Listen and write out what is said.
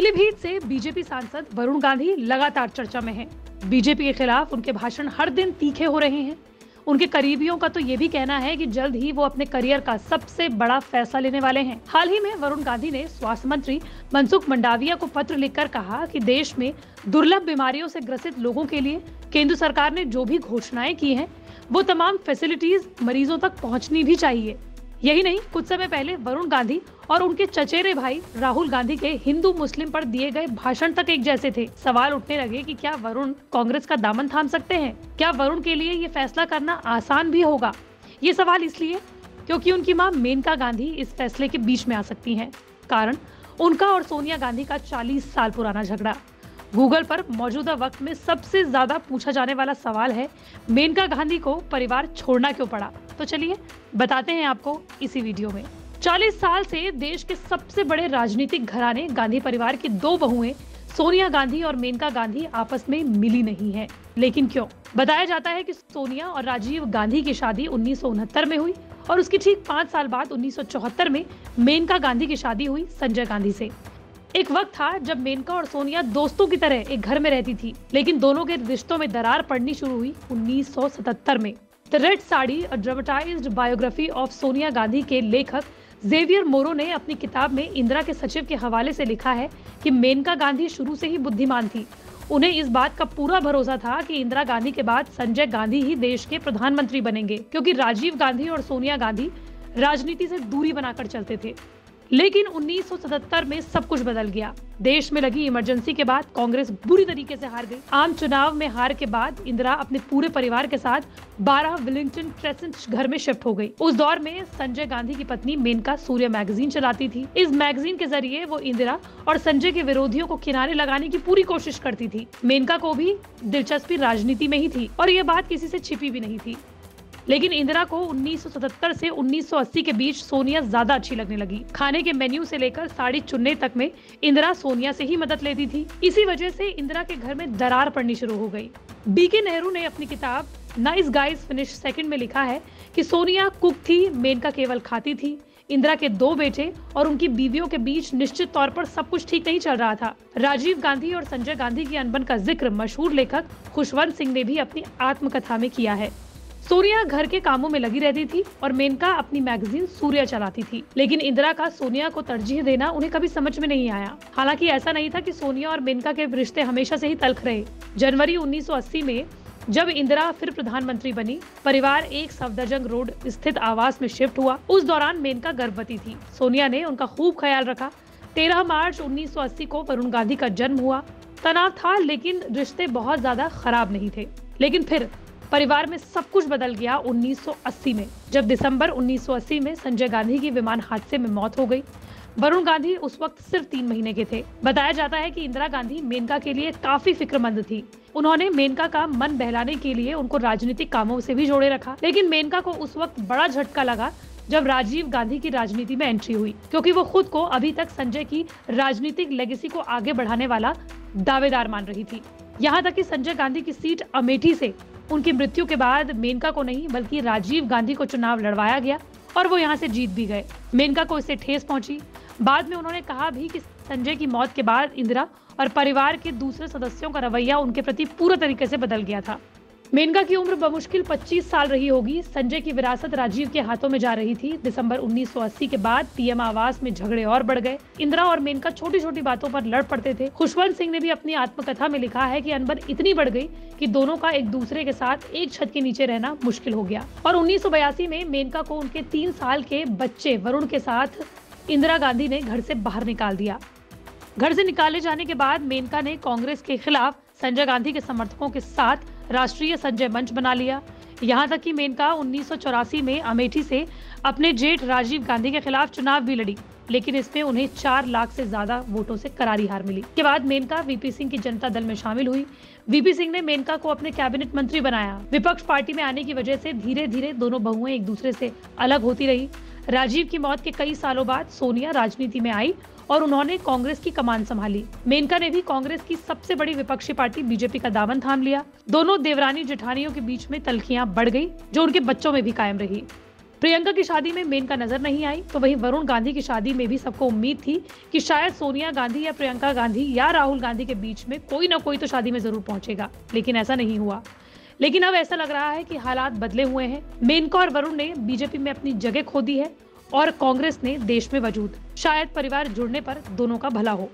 पीलीभीत से बीजेपी सांसद वरुण गांधी लगातार चर्चा में हैं। बीजेपी के खिलाफ उनके भाषण हर दिन तीखे हो रहे हैं। उनके करीबियों का तो ये भी कहना है कि जल्द ही वो अपने करियर का सबसे बड़ा फैसला लेने वाले हैं। हाल ही में वरुण गांधी ने स्वास्थ्य मंत्री मनसुख मंडाविया को पत्र लिखकर कहा कि देश में दुर्लभ बीमारियों से ग्रसित लोगों के लिए केंद्र सरकार ने जो भी घोषणाएं की हैं, वो तमाम फैसिलिटीज मरीजों तक पहुंचनी भी चाहिए। यही नहीं, कुछ समय पहले वरुण गांधी और उनके चचेरे भाई राहुल गांधी के हिंदू मुस्लिम पर दिए गए भाषण तक एक जैसे थे। सवाल उठने लगे कि क्या वरुण कांग्रेस का दामन थाम सकते हैं? क्या वरुण के लिए ये फैसला करना आसान भी होगा? ये सवाल इसलिए क्योंकि उनकी मां मेनका गांधी इस फैसले के बीच में आ सकती हैं। कारण उनका और सोनिया गांधी का 40 साल पुराना झगड़ा। गूगल पर मौजूदा वक्त में सबसे ज्यादा पूछा जाने वाला सवाल है, मेनका गांधी को परिवार छोड़ना क्यों पड़ा? तो चलिए बताते हैं आपको इसी वीडियो में। 40 साल से देश के सबसे बड़े राजनीतिक घराने गांधी परिवार की दो बहुएं सोनिया गांधी और मेनका गांधी आपस में मिली नहीं है। लेकिन क्यों? बताया जाता है कि सोनिया और राजीव गांधी की शादी 1969 में हुई और उसकी ठीक 5 साल बाद 1974 में मेनका गांधी की शादी हुई संजय गांधी से। एक वक्त था जब मेनका और सोनिया दोस्तों की तरह एक घर में रहती थी, लेकिन दोनों के रिश्तों में दरार पड़नी शुरू हुई 1977 में। The red sari, a dramatised biography of Sonia Gandhi के लेखक जेवियर मोरो ने अपनी किताब में इंदिरा के सचिव के हवाले से लिखा है कि मेनका गांधी शुरू से ही बुद्धिमान थी। उन्हें इस बात का पूरा भरोसा था कि इंदिरा गांधी के बाद संजय गांधी ही देश के प्रधानमंत्री बनेंगे, क्योंकि राजीव गांधी और सोनिया गांधी राजनीति से दूरी बनाकर चलते थे। लेकिन 1977 में सब कुछ बदल गया। देश में लगी इमरजेंसी के बाद कांग्रेस बुरी तरीके से हार गई। आम चुनाव में हार के बाद इंदिरा अपने पूरे परिवार के साथ 12 विलिंगटन क्रेसेंट घर में शिफ्ट हो गई। उस दौर में संजय गांधी की पत्नी मेनका सूर्य मैगजीन चलाती थी। इस मैगजीन के जरिए वो इंदिरा और संजय के विरोधियों को किनारे लगाने की पूरी कोशिश करती थी। मेनका को भी दिलचस्पी राजनीति में ही थी और ये बात किसी से छिपी भी नहीं थी। लेकिन इंदिरा को 1977 से 1980 के बीच सोनिया ज्यादा अच्छी लगने लगी। खाने के मेन्यू से लेकर साड़ी चुनने तक में इंदिरा सोनिया से ही मदद लेती थी। इसी वजह से इंदिरा के घर में दरार पड़नी शुरू हो गई। बीके नेहरू ने अपनी किताब नाइस गाइज फिनिश सेकंड में लिखा है कि सोनिया कुक थी, मेनका केवल खाती थी। इंदिरा के 2 बेटे और उनकी बीवियों के बीच निश्चित तौर पर सब कुछ ठीक नहीं चल रहा था। राजीव गांधी और संजय गांधी की अनबन का जिक्र मशहूर लेखक खुशवंत सिंह ने भी अपनी आत्मकथा में किया है। सोनिया घर के कामों में लगी रहती थी और मेनका अपनी मैगजीन सूर्य चलाती थी। लेकिन इंदिरा का सोनिया को तरजीह देना उन्हें कभी समझ में नहीं आया। हालांकि ऐसा नहीं था कि सोनिया और मेनका के रिश्ते हमेशा से ही तल्ख रहे। जनवरी 1980 में जब इंदिरा फिर प्रधानमंत्री बनी, परिवार एक सफदरजंग रोड स्थित आवास में शिफ्ट हुआ। उस दौरान मेनका गर्भवती थी। सोनिया ने उनका खूब ख्याल रखा। 13 मार्च 1980 को वरुण गांधी का जन्म हुआ। तनाव था, लेकिन रिश्ते बहुत ज्यादा खराब नहीं थे। लेकिन फिर परिवार में सब कुछ बदल गया 1980 में, जब दिसंबर 1980 में संजय गांधी की विमान हादसे में मौत हो गई। वरुण गांधी उस वक्त सिर्फ 3 महीने के थे। बताया जाता है कि इंदिरा गांधी मेनका के लिए काफी फिक्रमंद थी। उन्होंने मेनका का मन बहलाने के लिए उनको राजनीतिक कामों से भी जोड़े रखा। लेकिन मेनका को उस वक्त बड़ा झटका लगा जब राजीव गांधी की राजनीति में एंट्री हुई, क्योंकि वो खुद को अभी तक संजय की राजनीतिक लेगेसी को आगे बढ़ाने वाला दावेदार मान रही थी। यहाँ तक कि संजय गांधी की सीट अमेठी से उनकी मृत्यु के बाद मेनका को नहीं बल्कि राजीव गांधी को चुनाव लड़वाया गया और वो यहाँ से जीत भी गए। मेनका को इससे ठेस पहुंची। बाद में उन्होंने कहा भी कि संजय की मौत के बाद इंदिरा और परिवार के दूसरे सदस्यों का रवैया उनके प्रति पूरा तरीके से बदल गया था। मेनका की उम्र बमुश्किल 25 साल रही होगी। संजय की विरासत राजीव के हाथों में जा रही थी। दिसंबर 1980 के बाद पीएम आवास में झगड़े और बढ़ गए। इंदिरा और मेनका छोटी छोटी बातों पर लड़ पड़ते थे। खुशवंत सिंह ने भी अपनी आत्मकथा में लिखा है कि अनबन इतनी बढ़ गई कि दोनों का एक दूसरे के साथ एक छत के नीचे रहना मुश्किल हो गया। और 1982 में मेनका को उनके 3 साल के बच्चे वरुण के साथ इंदिरा गांधी ने घर से बाहर निकाल दिया। घर से निकाले जाने के बाद मेनका ने कांग्रेस के खिलाफ संजय गांधी के समर्थकों के साथ राष्ट्रीय संजय मंच बना लिया। यहाँ तक कि मेनका 1984 में अमेठी से अपने जेठ राजीव गांधी के खिलाफ चुनाव भी लड़ी, लेकिन इसमें उन्हें 4 लाख से ज्यादा वोटों से करारी हार मिली। के बाद मेनका वीपी सिंह की जनता दल में शामिल हुई। वीपी सिंह ने मेनका को अपने कैबिनेट मंत्री बनाया। विपक्ष पार्टी में आने की वजह से धीरे धीरे दोनों बहुएं एक दूसरे से अलग होती रही। राजीव की मौत के कई सालों बाद सोनिया राजनीति में आई और उन्होंने कांग्रेस की कमान संभाली। मेनका ने भी कांग्रेस की सबसे बड़ी विपक्षी पार्टी बीजेपी का दामन थाम लिया। दोनों देवरानी जेठानियों के बीच में तल्खियां बढ़ गई, जो उनके बच्चों में भी कायम रही। प्रियंका की शादी में मेनका नजर नहीं आई, तो वहीं वरुण गांधी की शादी में भी सबको उम्मीद थी कि शायद सोनिया गांधी या प्रियंका गांधी या राहुल गांधी के बीच में कोई ना कोई तो शादी में जरूर पहुंचेगा, लेकिन ऐसा नहीं हुआ। लेकिन अब ऐसा लग रहा है कि हालात बदले हुए हैं। मेनका और वरुण ने बीजेपी में अपनी जगह खो दी है और कांग्रेस ने देश में वजूद। शायद परिवार जुड़ने पर दोनों का भला हो।